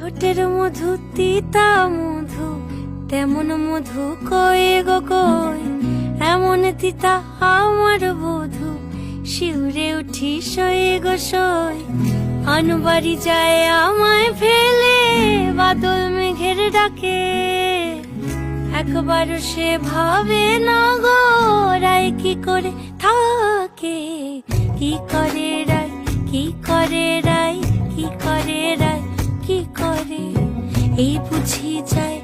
ঠোঁটের মধু তিতা মধু, তেমন মধু কয়ে গো কই, এমন তিতা আমার বধু, শিউরে উঠি সয়ে গো সই। আনবাড়ি যায় আমায় ফেলে, বাদল মেঘের ডাকে, একবার সে ভাবে না গো রায় কি করে থাকে। কি করে রায়, কি করে রায়, কি করে রায়, কি করে, এই বুঝি যায়